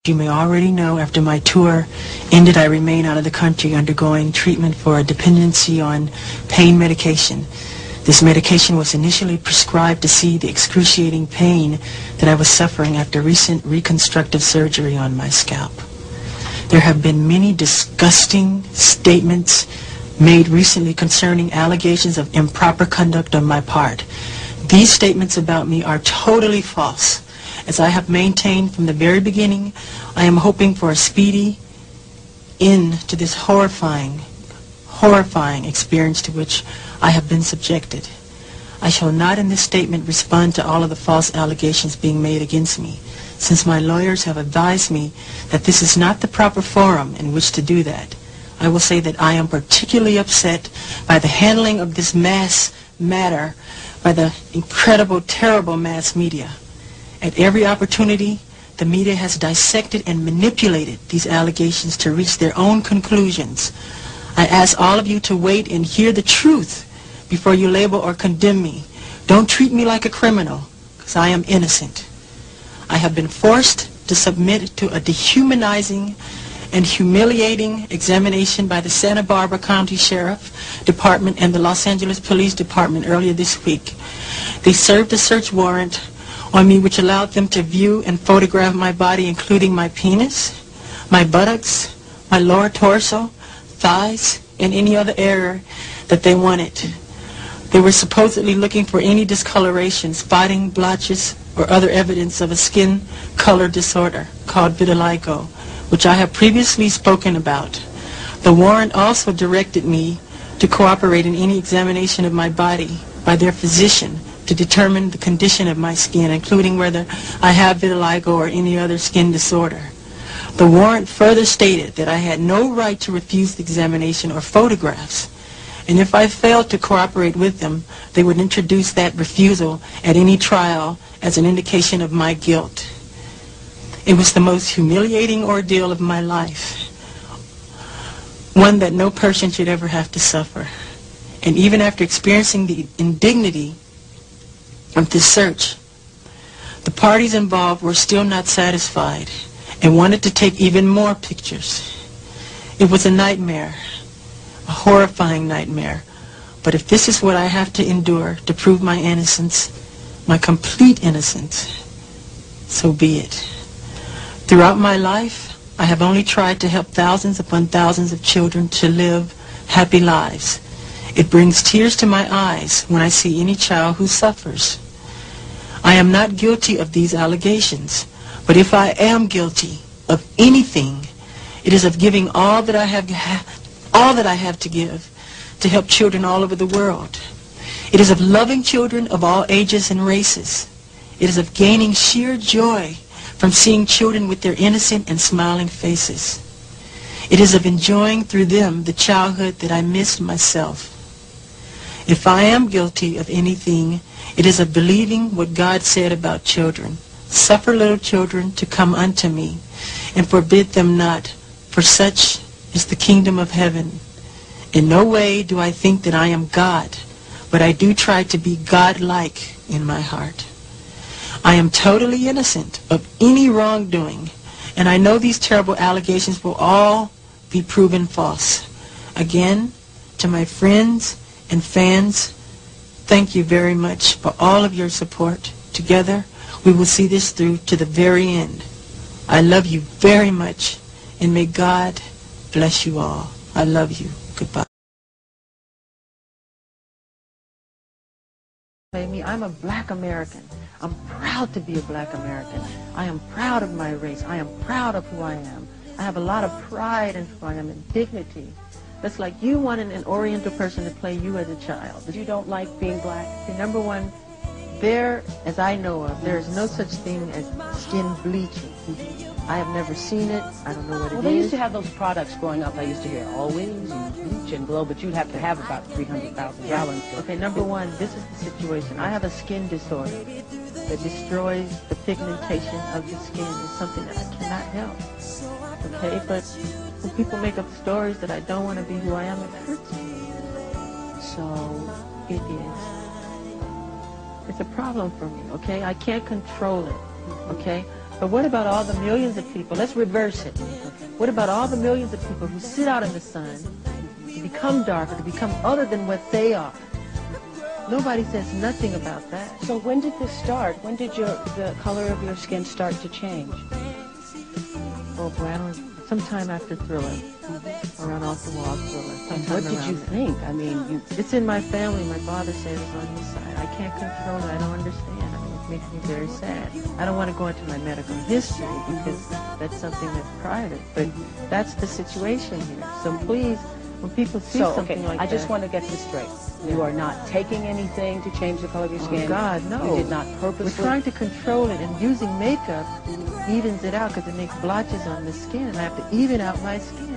You may already know, after my tour ended, I remain out of the country undergoing treatment for a dependency on pain medication. This medication was initially prescribed to see the excruciating pain that I was suffering after recent reconstructive surgery on my scalp. There have been many disgusting statements made recently concerning allegations of improper conduct on my part. These statements about me are totally false. As I have maintained from the very beginning, I am hoping for a speedy end to this horrifying experience to which I have been subjected. I shall not in this statement respond to all of the false allegations being made against me, since my lawyers have advised me that this is not the proper forum in which to do that. I will say that I am particularly upset by the handling of this mass matter by the incredible, terrible mass media. At every opportunity, the media has dissected and manipulated these allegations to reach their own conclusions. I ask all of you to wait and hear the truth before you label or condemn me. Don't treat me like a criminal, because I am innocent. I have been forced to submit to a dehumanizing and humiliating examination by the Santa Barbara County Sheriff Department and the Los Angeles Police Department earlier this week. They served a search warrant on me which allowed them to view and photograph my body, including my penis, my buttocks, my lower torso, thighs, and any other area that they wanted. They were supposedly looking for any discoloration, spotting, blotches, or other evidence of a skin color disorder called vitiligo, which I have previously spoken about. The warrant also directed me to cooperate in any examination of my body by their physician to determine the condition of my skin, including whether I have vitiligo or any other skin disorder. The warrant further stated that I had no right to refuse the examination or photographs, and if I failed to cooperate with them, they would introduce that refusal at any trial as an indication of my guilt. It was the most humiliating ordeal of my life, one that no person should ever have to suffer. And even after experiencing the indignity of this search, the parties involved were still not satisfied and wanted to take even more pictures. It was a nightmare, a horrifying nightmare. But if this is what I have to endure to prove my innocence, my complete innocence, so be it. Throughout my life, I have only tried to help thousands upon thousands of children to live happy lives. It brings tears to my eyes when I see any child who suffers. I am not guilty of these allegations, but if I am guilty of anything, it is of giving all that I have to give to help children all over the world. It is of loving children of all ages and races. It is of gaining sheer joy from seeing children with their innocent and smiling faces. It is of enjoying through them the childhood that I missed myself. If I am guilty of anything, it is of believing what God said about children. Suffer little children to come unto me, and forbid them not, for such is the kingdom of heaven. In no way do I think that I am God, but I do try to be God-like in my heart. I am totally innocent of any wrongdoing, and I know these terrible allegations will all be proven false. Again, to my friends and fans, thank you very much for all of your support. Together, we will see this through to the very end. I love you very much, and may God bless you all. I love you. Goodbye. I'm a black American. I'm proud to be a black American. I am proud of my race. I am proud of who I am. I have a lot of pride in who I am and dignity. That's like you wanting an Oriental person to play you as a child, but you don't like being black. See, number one, there, as I know of, there is no such thing as skin bleaching. I have never seen it. I don't know what it is. They used to have those products growing up. I used to hear always use bleach and glow, but you'd have to have about 300,000 gallons. Okay, number one, this is the situation. I have a skin disorder that destroys the pigmentation of the skin. It's something that I cannot help. Okay, but when people make up stories that I don't want to be who I am, it hurts me. So it is. It's a problem for me, okay? I can't control it, okay? But what about all the millions of people? Let's reverse it. What about all the millions of people who sit out in the sun to become darker, to become other than what they are? Nobody says nothing about that. So when did this start? When did the color of your skin start to change? Oh boy, I don't. Sometime after Thriller, around Off the Wall Thriller. And what did you think? I mean, it's in my family. My father said it's on his side. I can't control it. I don't understand. I mean, it makes me very sad. I don't want to go into my medical history because that's something that's private. But that's the situation here. So please, when people see something like that, I just want to get this straight. You are not taking anything to change the color of your skin. Oh God, no. You did not purposely. We're trying to control it, and using makeup evens it out because it makes blotches on the skin, and I have to even out my skin.